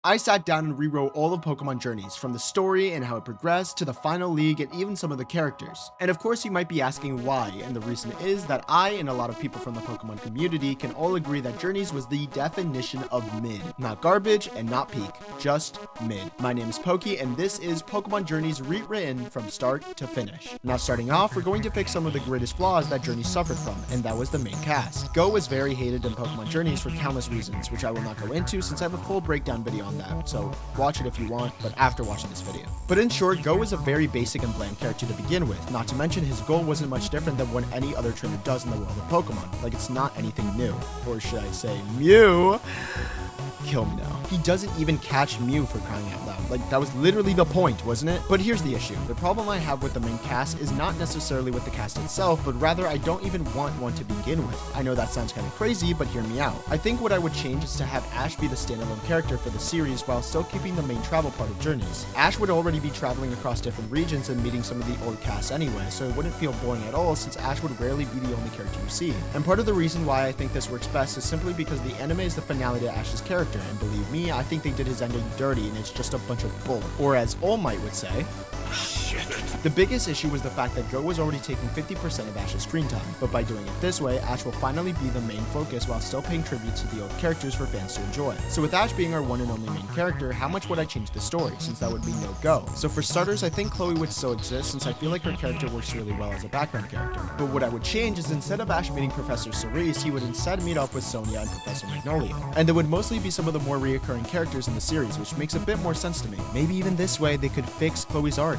I sat down and rewrote all of Pokemon Journeys, from the story and how it progressed to the final league and even some of the characters. And of course you might be asking why, and the reason is that I and a lot of people from the Pokemon community can all agree that Journeys was the definition of mid. Not garbage and not peak, just mid. My name is Pokey and this is Pokemon Journeys rewritten from start to finish. Now starting off, we're going to fix some of the greatest flaws that Journeys suffered from, and that was the main cast. Go was very hated in Pokemon Journeys for countless reasons, which I will not go into since I have a full breakdown video on that, so watch it if you want, but after watching this video. But in short, Go was a very basic and bland character to begin with, not to mention his goal wasn't much different than what any other trainer does in the world of Pokemon, like it's not anything new. Or should I say Mew? Kill me now. He doesn't even catch Mew, for crying out loud. Like, that was literally the point, wasn't it? But here's the issue. The problem I have with the main cast is not necessarily with the cast itself, but rather I don't even want one to begin with. I know that sounds kind of crazy, but hear me out. I think what I would change is to have Ash be the standalone character for the series while still keeping the main travel part of Journeys. Ash would already be traveling across different regions and meeting some of the old cast anyway, so it wouldn't feel boring at all since Ash would rarely be the only character you see. And part of the reason why I think this works best is simply because the anime is the finale to Ash's character, and believe me, I think they did his ending dirty and it's just a bunch of bull. Or as All Might would say, shit. The biggest issue was the fact that Go was already taking 50% of Ash's screen time, but by doing it this way, Ash will finally be the main focus while still paying tribute to the old characters for fans to enjoy. So with Ash being our one and only main character, how much would I change the story, since that would be no Go? So for starters, I think Chloe would still exist since I feel like her character works really well as a background character. But what I would change is instead of Ash meeting Professor Cerise, he would instead meet up with Sonia and Professor Magnolia. And there would mostly be some of the more reoccurring characters in the series, which makes a bit more sense to me. Maybe even this way they could fix Chloe's arc.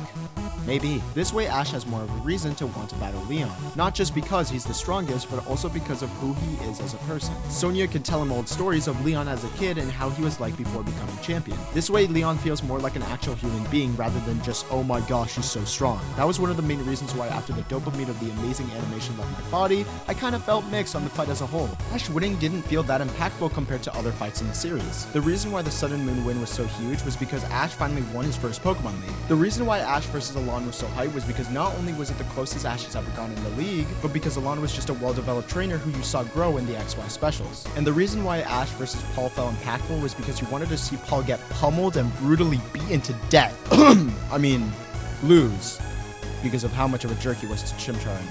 Maybe. This way Ash has more of a reason to want to battle Leon. Not just because he's the strongest, but also because of who he is as a person. Sonia can tell him old stories of Leon as a kid and how he was like before becoming champion. This way Leon feels more like an actual human being rather than just, oh my gosh, he's so strong. That was one of the main reasons why after the dopamine of the amazing animation left my body, I kind of felt mixed on the fight as a whole. Ash winning didn't feel that impactful compared to other fights in the series. The reason why the Sun and Moon win was so huge was because Ash finally won his first Pokemon League. The reason why Ash versus Alon was so hyped was because not only was it the closest Ash has ever gone in the league, but because Alon was just a well-developed trainer who you saw grow in the XY specials. And the reason why Ash versus Paul felt impactful was because you wanted to see Paul get pummeled and brutally beaten to death. I mean, lose. Because of how much of a jerk he was to Chimchar and,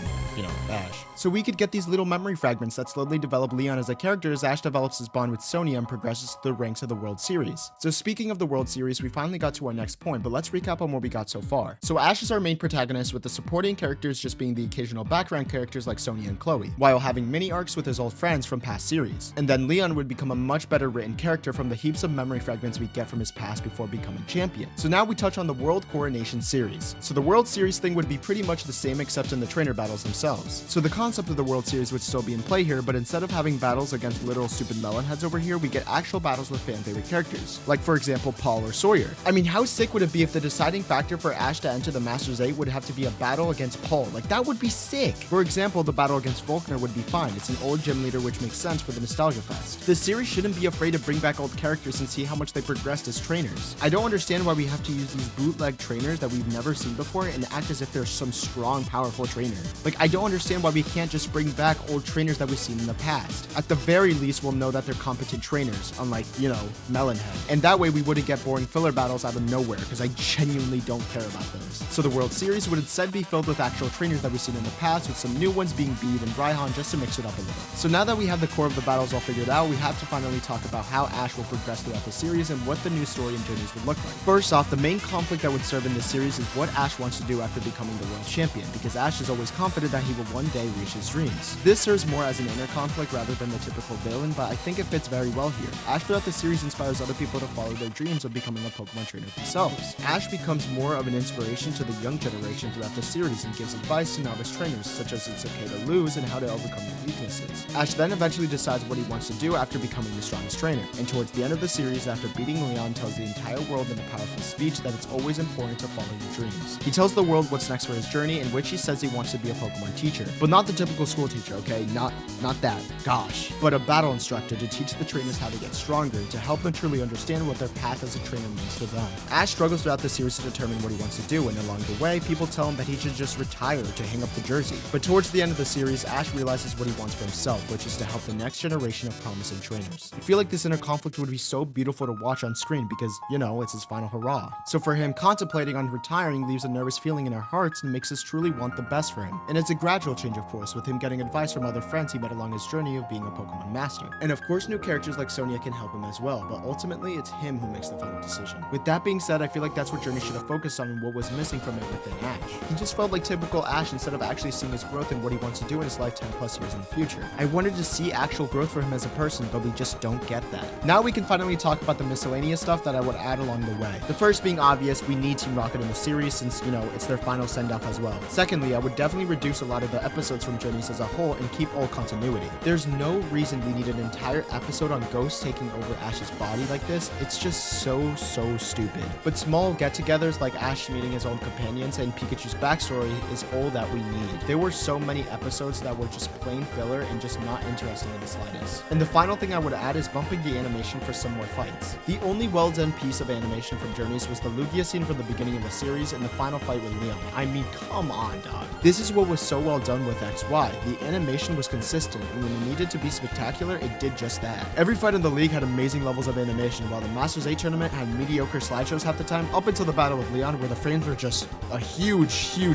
Ash. So we could get these little memory fragments that slowly develop Leon as a character as Ash develops his bond with Sonia and progresses through the ranks of the World Series. So speaking of the World Series, we finally got to our next point, but let's recap on what we got so far. So Ash is our main protagonist, with the supporting characters just being the occasional background characters like Sonia and Chloe, while having mini arcs with his old friends from past series. And then Leon would become a much better written character from the heaps of memory fragments we get from his past before becoming champion. So now we touch on the World Coronation series. So the World Series thing would be pretty much the same except in the trainer battles themselves. So the concept of the World Series would still be in play here, but instead of having battles against literal stupid melon heads over here, we get actual battles with fan favorite characters, like for example Paul or Sawyer. I mean, how sick would it be if the deciding factor for Ash to enter the Masters 8 would have to be a battle against Paul? Like, that would be sick. For example, the battle against Volkner would be fine. It's an old gym leader, which makes sense for the Nostalgia Fest. The series shouldn't be afraid to bring back old characters and see how much they progressed as trainers. I don't understand why we have to use these bootleg trainers that we've never seen before and act as if they're some strong, powerful trainer. Like, I don't understand why we can't just bring back old trainers that we've seen in the past. At the very least, we'll know that they're competent trainers, unlike, Melonhead. And that way we wouldn't get boring filler battles out of nowhere, because I genuinely don't care about those. So the World Series would instead be filled with actual trainers that we've seen in the past, with some new ones being Bede and Raihan just to mix it up a little. So now that we have the core of the battles all figured out, we have to finally talk about how Ash will progress throughout the series and what the new story and journeys would look like. First off, the main conflict that would serve in this series is what Ash wants to do after becoming the world champion, because Ash is always confident that he will one day reach his dreams. This serves more as an inner conflict rather than the typical villain, but I think it fits very well here. Ash throughout the series inspires other people to follow their dreams of becoming a Pokemon trainer themselves. Ash becomes more of an inspiration to the young generation throughout the series and gives advice to novice trainers, such as it's okay to lose and how to overcome your weaknesses. Ash then eventually decides what he wants to do after becoming the strongest trainer, and towards the end of the series, after beating Leon, tells the entire world in a powerful speech that it's always important to follow your dreams. He tells the world what's next for his journey, in which he says he wants to be a Pokemon Pokemon teacher. But not the typical school teacher, okay? Not that, gosh. But a battle instructor to teach the trainers how to get stronger, to help them truly understand what their path as a trainer means to them. Ash struggles throughout the series to determine what he wants to do, and along the way, people tell him that he should just retire to hang up the jersey. But towards the end of the series, Ash realizes what he wants for himself, which is to help the next generation of promising trainers. I feel like this inner conflict would be so beautiful to watch on screen because, you know, it's his final hurrah. So for him, contemplating on retiring leaves a nervous feeling in our hearts and makes us truly want the best for him. And it's a gradual change, of course, with him getting advice from other friends he met along his journey of being a Pokemon master. And of course, new characters like Sonia can help him as well, but ultimately, it's him who makes the final decision. With that being said, I feel like that's what Journey should have focused on and what was missing from it within Ash. He just felt like typical Ash instead of actually seeing his growth and what he wants to do in his life 10 plus years in the future. I wanted to see actual growth for him as a person, but we just don't get that. Now we can finally talk about the miscellaneous stuff that I would add along the way. The first being obvious, we need Team Rocket in the series since, you know, it's their final send-off as well. Secondly, I would definitely reduce a lot of the episodes from Journeys as a whole and keep all continuity. There's no reason we need an entire episode on Ghost taking over Ash's body like this. It's just so stupid. But small get-togethers like Ash meeting his old companions and Pikachu's backstory is all that we need. There were so many episodes that were just plain filler and just not interesting in the slightest. And the final thing I would add is bumping the animation for some more fights. The only well-done piece of animation from Journeys was the Lugia scene from the beginning of the series and the final fight with Leon. I mean, come on, dog. This is what was so well done with XY. The animation was consistent, and when it needed to be spectacular, it did just that. Every fight in the league had amazing levels of animation, while the Masters 8 tournament had mediocre slideshows half the time, up until the battle with Leon, where the frames were just a huge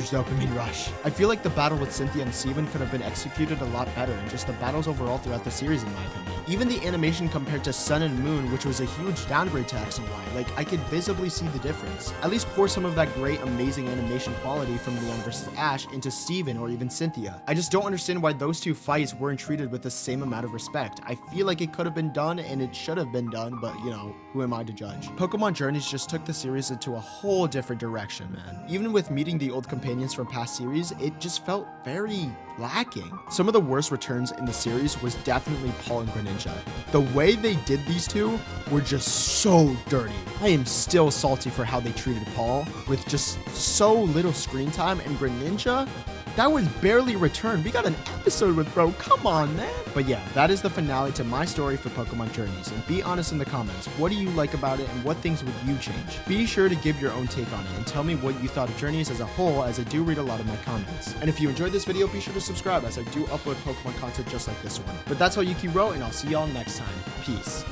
dopamine rush. I feel like the battle with Cynthia and Steven could have been executed a lot better, and just the battles overall throughout the series, in my opinion. Even the animation compared to Sun and Moon, which was a huge downgrade to X and Y, like, I could visibly see the difference. At least pour some of that great, amazing animation quality from Leon versus Ash into Steven or even Cynthia. I just don't understand why those two fights weren't treated with the same amount of respect. I feel like it could have been done and it should have been done, but you know, who am I to judge? Pokemon Journeys just took the series into a whole different direction, man. Even with meeting the old companions from past series, it just felt very lacking. Some of the worst returns in the series was definitely Paul and Greninja. The way they did these two were just so dirty. I am still salty for how they treated Paul with just so little screen time, and Greninja, that was barely returned. We got an episode with bro. Come on, man. But yeah, that is the finale to my story for Pokemon Journeys. And be honest in the comments. What do you like about it and what things would you change? Be sure to give your own take on it and tell me what you thought of Journeys as a whole, as I do read a lot of my comments. And if you enjoyed this video, be sure to subscribe as I do upload Pokemon content just like this one. But that's all, Yuki wrote, and I'll see y'all next time. Peace.